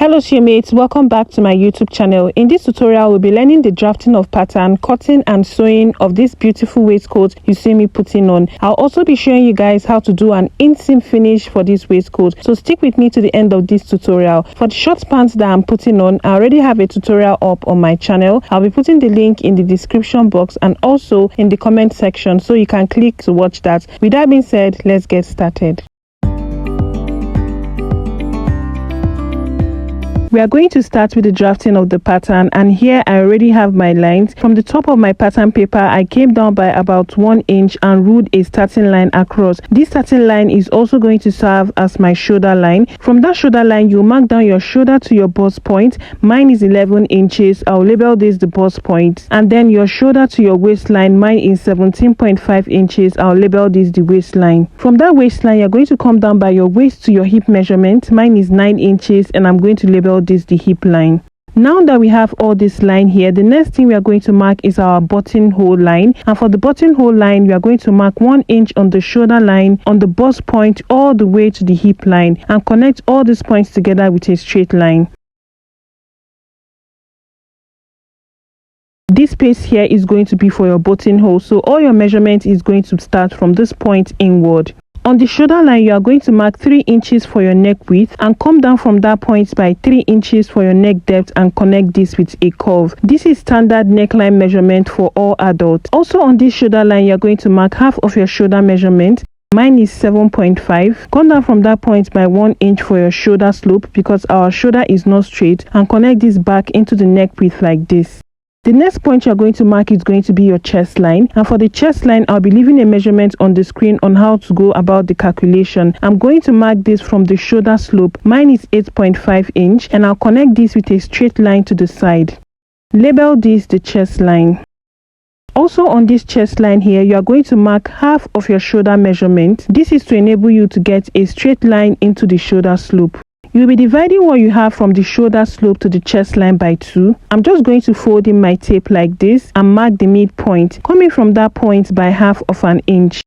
Hello mates, welcome back to my YouTube channel. In this tutorial, we'll be learning the drafting of pattern, cutting and sewing of this beautiful waistcoat you see me putting on. I'll also be showing you guys how to do an inseam finish for this waistcoat. So stick with me to the end of this tutorial. For the short pants that I'm putting on, I already have a tutorial up on my channel. I'll be putting the link in the description box and also in the comment section so you can click to watch that. With that being said, let's get started. We are going to start with the drafting of the pattern, and here I already have my lines. From the top of my pattern paper, I came down by about 1 inch and ruled a starting line across. This starting line is also going to serve as my shoulder line. From that shoulder line, you mark down your shoulder to your bust point. Mine is 11 inches. I'll label this the bust point. And then your shoulder to your waistline. Mine is 17.5 inches. I'll label this the waistline. From that waistline, you're going to come down by your waist to your hip measurement. Mine is 9 inches and I'm going to label this the hip line. Now that we have all this line here, the next thing we are going to mark is our buttonhole line. And for the buttonhole line, we are going to mark 1 inch on the shoulder line, on the bust point, all the way to the hip line, and connect all these points together with a straight line. This space here is going to be for your buttonhole, so all your measurement is going to start from this point inward. On the shoulder line, you are going to mark 3 inches for your neck width and come down from that point by 3 inches for your neck depth and connect this with a curve. This is standard neckline measurement for all adults. Also on this shoulder line, you are going to mark half of your shoulder measurement. Mine is 7.5. Come down from that point by 1 inch for your shoulder slope because our shoulder is not straight, and connect this back into the neck width like this. The next point you're going to mark is going to be your chest line, and for the chest line I'll be leaving a measurement on the screen on how to go about the calculation. I'm going to mark this from the shoulder slope. Mine is 8.5 inch and I'll connect this with a straight line to the side. Label this the chest line. Also on this chest line here, you are going to mark half of your shoulder measurement. This is to enable you to get a straight line into the shoulder slope. You'll be dividing what you have from the shoulder slope to the chest line by 2. I'm just going to fold in my tape like this and mark the midpoint, coming from that point by half of an inch.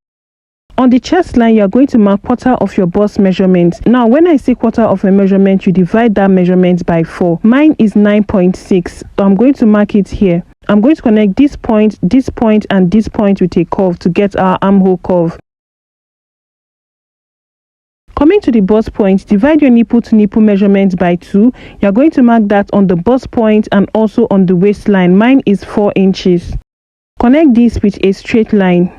On the chest line, you are going to mark quarter of your bust measurement. Now, when I say quarter of a measurement, you divide that measurement by 4. Mine is 9.6, so I'm going to mark it here. I'm going to connect this point, and this point with a curve to get our armhole curve. Coming to the bust point, divide your nipple to nipple measurement by 2. You are going to mark that on the bust point and also on the waistline. Mine is 4 inches. Connect this with a straight line.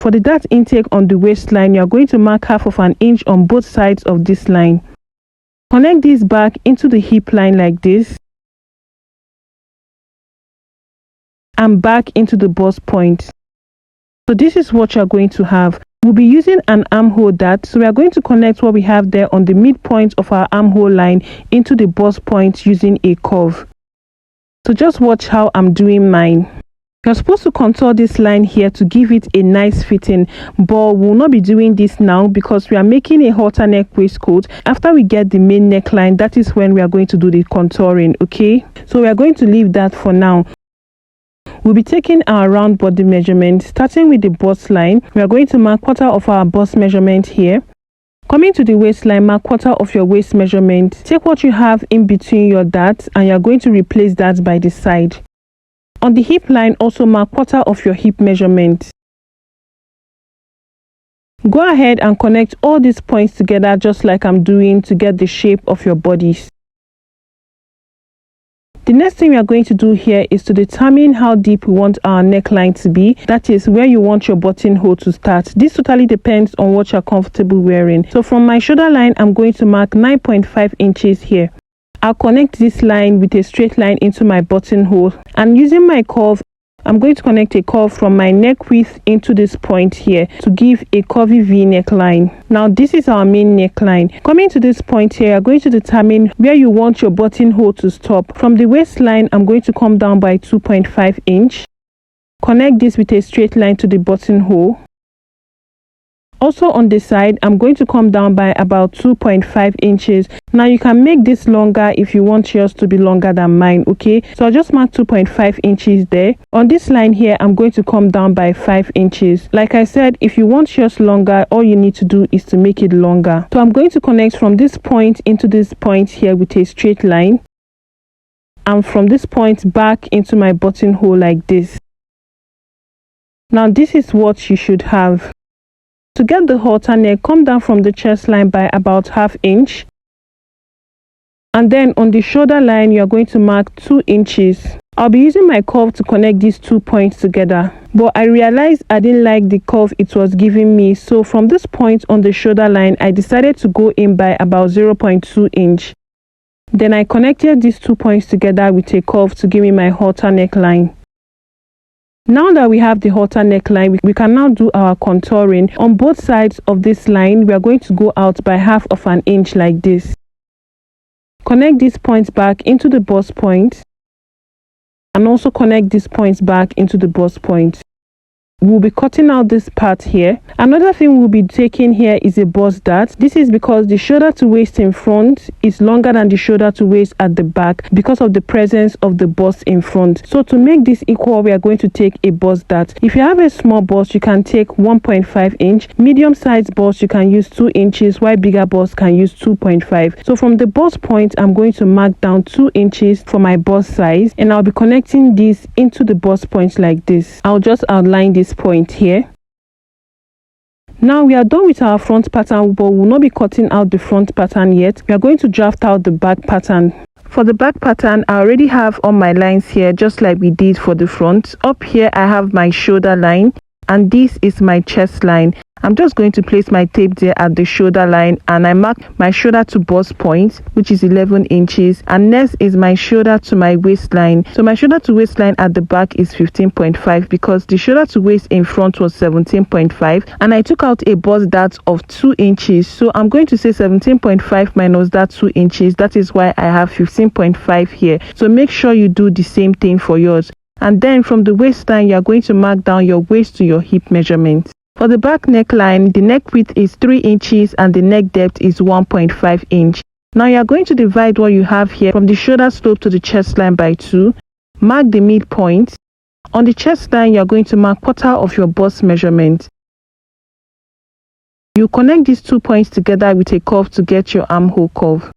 For the dart intake on the waistline, you are going to mark half of an inch on both sides of this line. Connect this back into the hip line like this and back into the bust point. So this is what you are going to have. We'll be using an armhole dart, so we are going to connect what we have there on the midpoint of our armhole line into the bust point using a curve. So just watch how I'm doing mine. You're supposed to contour this line here to give it a nice fitting, but we'll not be doing this now because we are making a halter neck waistcoat. After we get the main neckline, that is when we are going to do the contouring, okay? So we are going to leave that for now. We'll be taking our round body measurement, starting with the bust line. We are going to mark quarter of our bust measurement here. Coming to the waistline, mark quarter of your waist measurement. Take what you have in between your darts and you are going to replace that by the side. On the hip line, also mark quarter of your hip measurement. Go ahead and connect all these points together just like I'm doing to get the shape of your bodies. The next thing we are going to do here is to determine how deep we want our neckline to be. That is where you want your buttonhole to start. This totally depends on what you're comfortable wearing. So from my shoulder line, I'm going to mark 9.5 inches here. I'll connect this line with a straight line into my buttonhole, and using my curve, I'm going to connect a curve from my neck width into this point here to give a curvy V neckline. Now this is our main neckline. Coming to this point here, you're going to determine where you want your buttonhole to stop. From the waistline, I'm going to come down by 2.5 inch. Connect this with a straight line to the buttonhole. Also on the side, I'm going to come down by about 2.5 inches. Now you can make this longer if you want yours to be longer than mine, okay? So I'll just mark 2.5 inches there. On this line here, I'm going to come down by 5 inches. Like I said, if you want yours longer, all you need to do is to make it longer. So I'm going to connect from this point into this point here with a straight line. And from this point back into my buttonhole like this. Now this is what you should have. To get the halter neck, come down from the chest line by about ½ inch. And then on the shoulder line, you are going to mark 2 inches. I'll be using my curve to connect these 2 points together. But I realized I didn't like the curve it was giving me. So from this point on the shoulder line, I decided to go in by about 0.2 inch. Then I connected these 2 points together with a curve to give me my halter neckline. Now that we have the halter neckline, we can now do our contouring. On both sides of this line, we are going to go out by ½ inch like this. Connect these points back into the bust point and also connect these points back into the bust point. We'll be cutting out this part here. Another thing we'll be taking here is a bust dart. This is because the shoulder to waist in front is longer than the shoulder to waist at the back because of the presence of the bust in front. So to make this equal, we are going to take a bust dart. If you have a small bust, you can take 1.5 inch. Medium sized bust, you can use 2 inches, while bigger bust can use 2.5. So from the bust point, I'm going to mark down 2 inches for my bust size, and I'll be connecting this into the bust point like this. I'll just outline this point here. Now we are done with our front pattern, but we'll not be cutting out the front pattern yet. We are going to draft out the back pattern. For the back pattern, I already have all my lines here, just like we did for the front. Up here, I have my shoulder line, and this is my chest line. I'm just going to place my tape there at the shoulder line, and I mark my shoulder to bust point, which is 11 inches, and next is my shoulder to my waistline. So my shoulder to waistline at the back is 15.5 because the shoulder to waist in front was 17.5, and I took out a bust dart of 2 inches. So I'm going to say 17.5 minus that 2 inches. That is why I have 15.5 here. So make sure you do the same thing for yours. And then from the waistline, you are going to mark down your waist to your hip measurement. For the back neckline, the neck width is 3 inches and the neck depth is 1.5 inch. Now you are going to divide what you have here from the shoulder slope to the chest line by 2. Mark the midpoint. On the chest line, you are going to mark quarter of your bust measurement. You connect these 2 points together with a curve to get your armhole curve.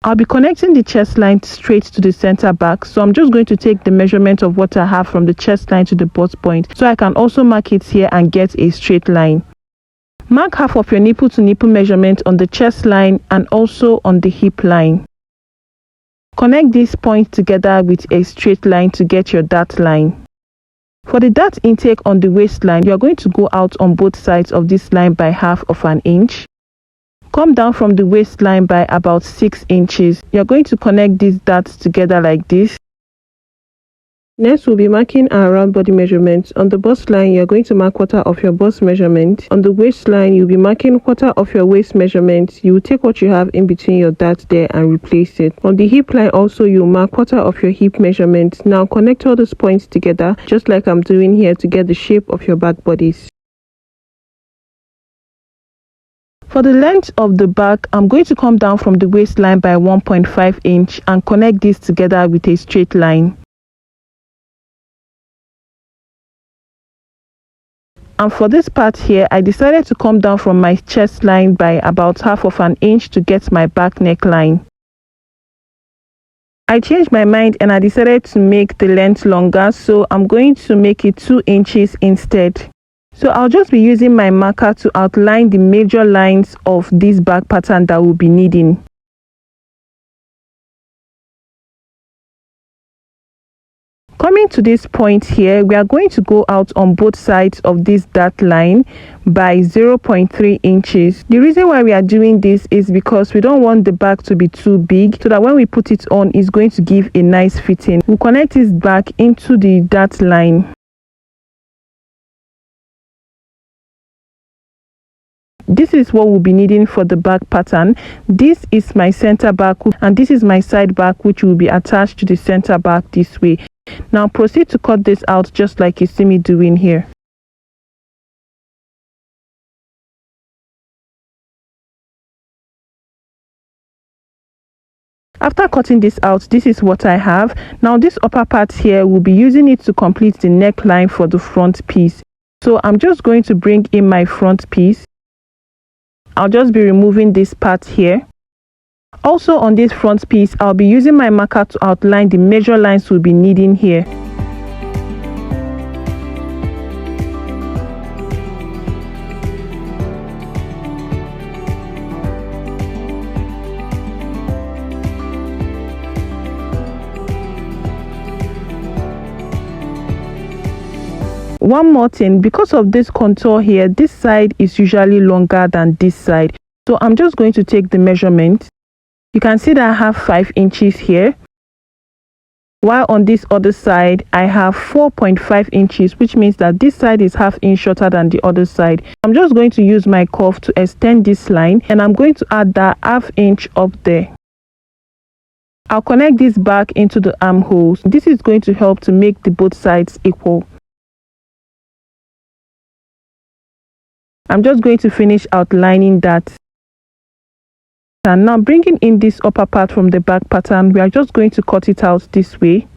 I'll be connecting the chest line straight to the center back, so I'm just going to take the measurement of what I have from the chest line to the bust point, so I can also mark it here and get a straight line. Mark half of your nipple to nipple measurement on the chest line and also on the hip line. Connect these points together with a straight line to get your dart line. For the dart intake on the waistline, you are going to go out on both sides of this line by ½ inch. Come down from the waistline by about 6 inches. You're going to connect these darts together like this. Next, we'll be marking our round body measurements. On the bust line, you're going to mark quarter of your bust measurement. On the waistline, you'll be marking quarter of your waist measurement. You will take what you have in between your darts there and replace it. On the hip line also, you'll mark quarter of your hip measurement. Now connect all those points together, just like I'm doing here, to get the shape of your back bodies. For the length of the back, I'm going to come down from the waistline by 1.5 inch and connect this together with a straight line. And for this part here, I decided to come down from my chest line by about ½ inch to get my back neckline. I changed my mind and I decided to make the length longer, so I'm going to make it 2 inches instead. So I'll just be using my marker to outline the major lines of this back pattern that we'll be needing. Coming to this point here, we are going to go out on both sides of this dart line by 0.3 inches. The reason why we are doing this is because we don't want the back to be too big, so that when we put it on, it's going to give a nice fitting. We'll connect this back into the dart line. This is what we'll be needing for the back pattern. This is my center back and this is my side back, which will be attached to the center back this way. Now proceed to cut this out just like you see me doing here. After cutting this out, this is what I have. Now this upper part here, we'll be using it to complete the neckline for the front piece. So I'm just going to bring in my front piece. I'll just be removing this part here. Also on this front piece, I'll be using my marker to outline the measure lines we'll be needing here. One more thing, because of this contour here, this side is usually longer than this side. So I'm just going to take the measurement. You can see that I have 5 inches here. While on this other side, I have 4.5 inches, which means that this side is ½ inch shorter than the other side. I'm just going to use my curve to extend this line, and I'm going to add that ½ inch up there. I'll connect this back into the armholes. This is going to help to make the both sides equal. I'm just going to finish outlining that. And now bringing in this upper part from the back pattern, we are just going to cut it out this way.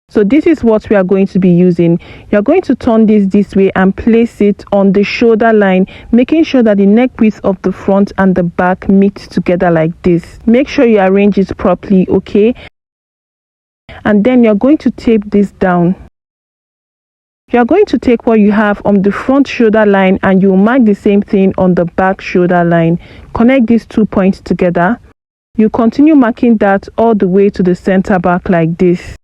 So this is what we are going to be using. You're going to turn this way and place it on the shoulder line, making sure that the neck width of the front and the back meet together like this. Make sure you arrange it properly, okay? And then you're going to tape this down. You're going to take what you have on the front shoulder line and you'll mark the same thing on the back shoulder line. Connect these 2 points together. You continue marking that all the way to the center back like this.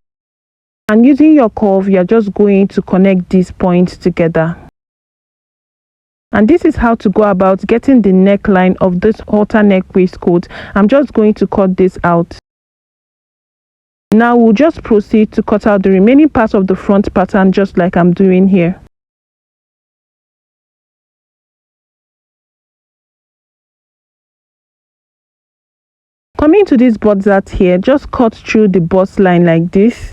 And using your curve, you're just going to connect these points together. And this is how to go about getting the neckline of this halter neck waistcoat. I'm just going to cut this out. Now we'll just proceed to cut out the remaining part of the front pattern just like I'm doing here. Coming to this bust dart here, just cut through the bust line like this.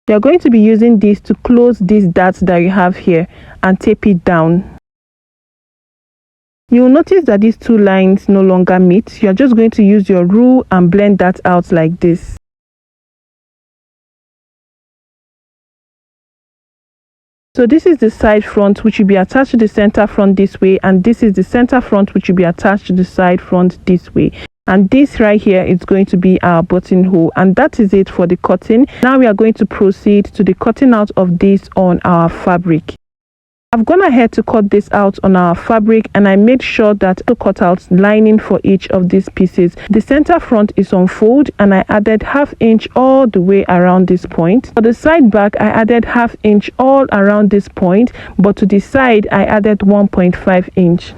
You're going to be using this to close this dart that you have here and tape it down. You will notice that these 2 lines no longer meet. You're just going to use your rule and blend that out like this. So this is the side front which will be attached to the center front this way, and this is the center front which will be attached to the side front this way. And this right here is going to be our buttonhole, and that is it for the cutting. Now we are going to proceed to the cutting out of this on our fabric. I've gone ahead to cut this out on our fabric, and I made sure that to cut out lining for each of these pieces. The center front is on fold, and I added ½ inch all the way around this point. For the side back, I added ½ inch all around this point, but to the side I added 1.5 inch.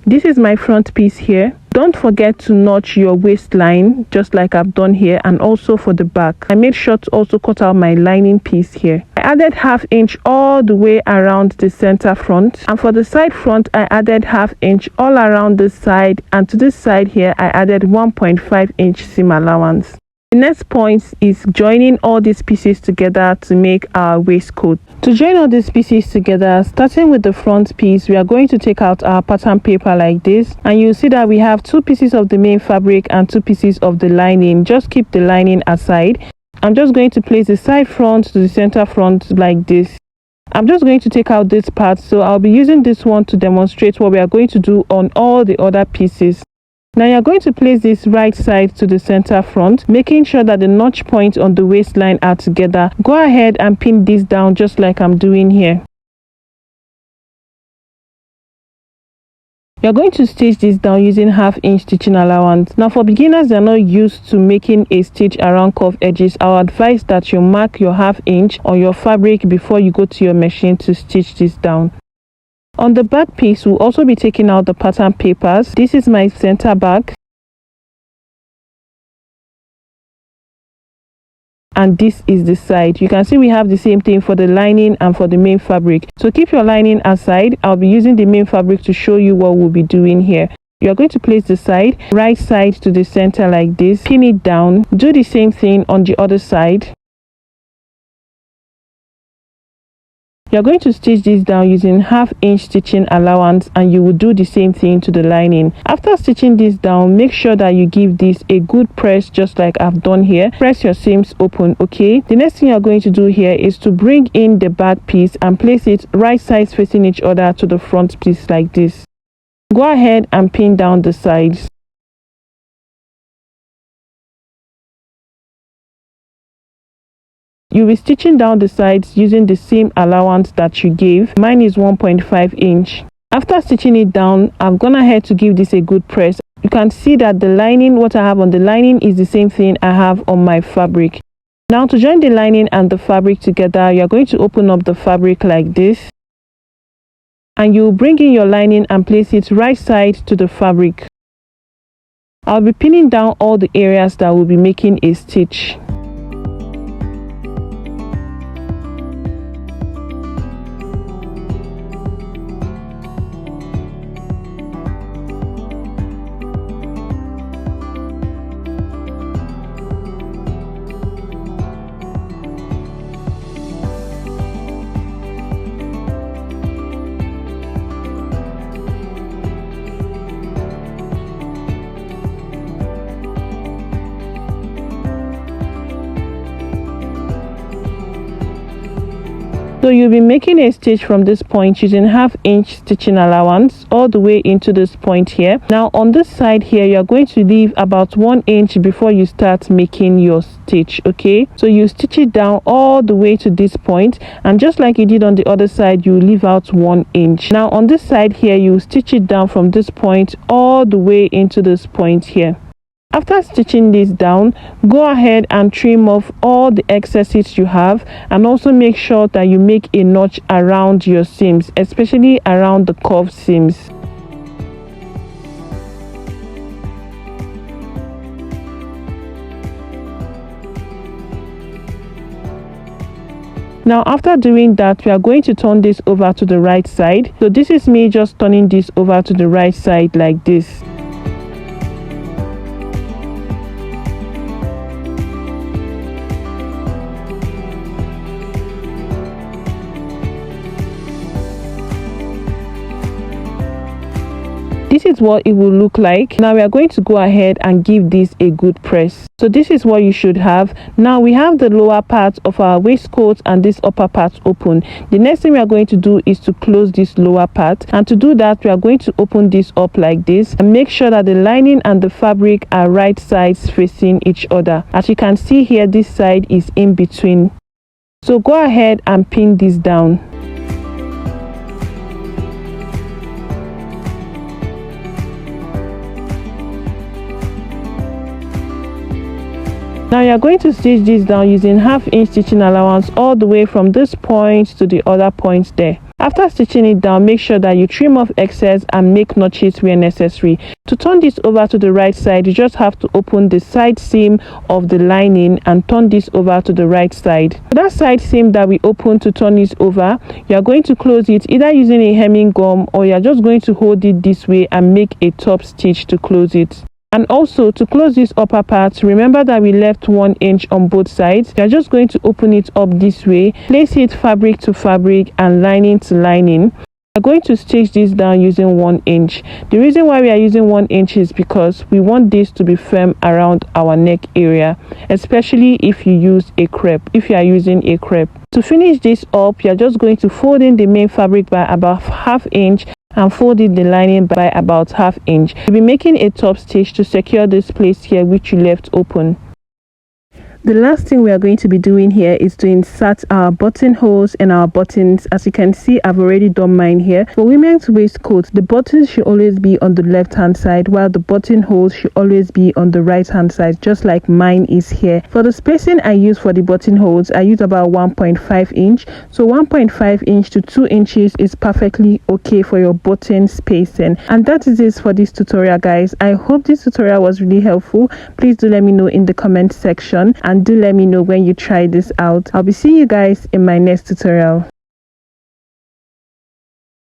This is my front piece here. Don't forget to notch your waistline just like I've done here, and also for the back. I made sure to also cut out my lining piece here. I added ½ inch all the way around the center front, and for the side front I added ½ inch all around the side, and to this side here I added 1.5 inch seam allowance. The next point is joining all these pieces together to make our waistcoat. To join all these pieces together, starting with the front piece, we are going to take out our pattern paper like this, and you'll see that we have 2 pieces of the main fabric and 2 pieces of the lining. Just keep the lining aside. I'm just going to place the side front to the center front like this. I'm just going to take out this part, so I'll be using this one to demonstrate what we are going to do on all the other pieces. Now you're going to place this right side to the center front, making sure that the notch points on the waistline are together. Go ahead and pin this down just like I'm doing here. You're going to stitch this down using ½ inch stitching allowance. Now for beginners that are not used to making a stitch around curved edges, I would advise that you mark your ½ inch on your fabric before you go to your machine to stitch this down. On the back piece, we'll also be taking out the pattern papers. This is my center back, and this is the side. You can see we have the same thing for the lining and for the main fabric. So keep your lining aside. I'll be using the main fabric to show you what we'll be doing here. You're going to place the side, right side to the center like this, pin it down. Do the same thing on the other side. You're going to stitch this down using 1/2 inch stitching allowance, and you will do the same thing to the lining. After stitching this down, make sure that you give this a good press, just like I've done here. Press your seams open. Okay, the next thing you're going to do here is to bring in the back piece and place it right sides facing each other to the front piece like this. Go ahead and pin down the sides. You'll be stitching down the sides using the same allowance that you gave. Mine is 1.5 inch. After stitching it down, I've gone ahead to give this a good press. You can see that the lining, what I have on the lining is the same thing I have on my fabric. Now to join the lining and the fabric together, you're going to open up the fabric like this. And you'll bring in your lining and place it right side to the fabric. I'll be pinning down all the areas that will be making a stitch. So you'll be making a stitch from this point using 1/2 inch stitching allowance all the way into this point here. Now on this side here, you're going to leave about 1 inch before you start making your stitch. Okay, so you stitch it down all the way to this point, and just like you did on the other side, you leave out 1 inch. Now on this side here, you stitch it down from this point all the way into this point here. After stitching this down, go ahead and trim off all the excesses you have, and also make sure that you make a notch around your seams, especially around the curved seams. Now after doing that, we are going to turn this over to the right side. So this is me just turning this over to the right side like this. This is what it will look like. Now we are going to go ahead and give this a good press. So this is what you should have. Now we have the lower part of our waistcoat and this upper part open. The next thing we are going to do is to close this lower part, and to do that we are going to open this up like this and make sure that the lining and the fabric are right sides facing each other. As you can see here, this side is in between. So go ahead and pin this down. Now you're going to stitch this down using 1/2 inch stitching allowance all the way from this point to the other point there. After stitching it down, make sure that you trim off excess and make notches where necessary. To turn this over to the right side, you just have to open the side seam of the lining and turn this over to the right side. For that side seam that we open to turn this over, you are going to close it either using a hemming gum, or you are just going to hold it this way and make a top stitch to close it. And also to close this upper part, remember that we left 1 inch on both sides. You're just going to open it up this way, place it fabric to fabric and lining to lining. We're going to stitch this down using 1 inch. The reason why we are using 1 inch is because we want this to be firm around our neck area, especially if you use a crepe, if you are using a crepe. To finish this up, you're just going to fold in the main fabric by about 1/2 inch and fold in the lining by about 1/2 inch. You'll be making a top stitch to secure this place here which you left open. The last thing we are going to be doing here is to insert our buttonholes and our buttons. As you can see, I've already done mine here. For women's waistcoats, the buttons should always be on the left hand side, while the buttonholes should always be on the right hand side, just like mine is here. For the spacing I use for the buttonholes, I use about 1.5 inch. So 1.5 inch to 2 inches is perfectly okay for your button spacing. And that is it for this tutorial, guys. I hope this tutorial was really helpful. Please do let me know in the comment section, and do let me know when you try this out. I'll be seeing you guys in my next tutorial.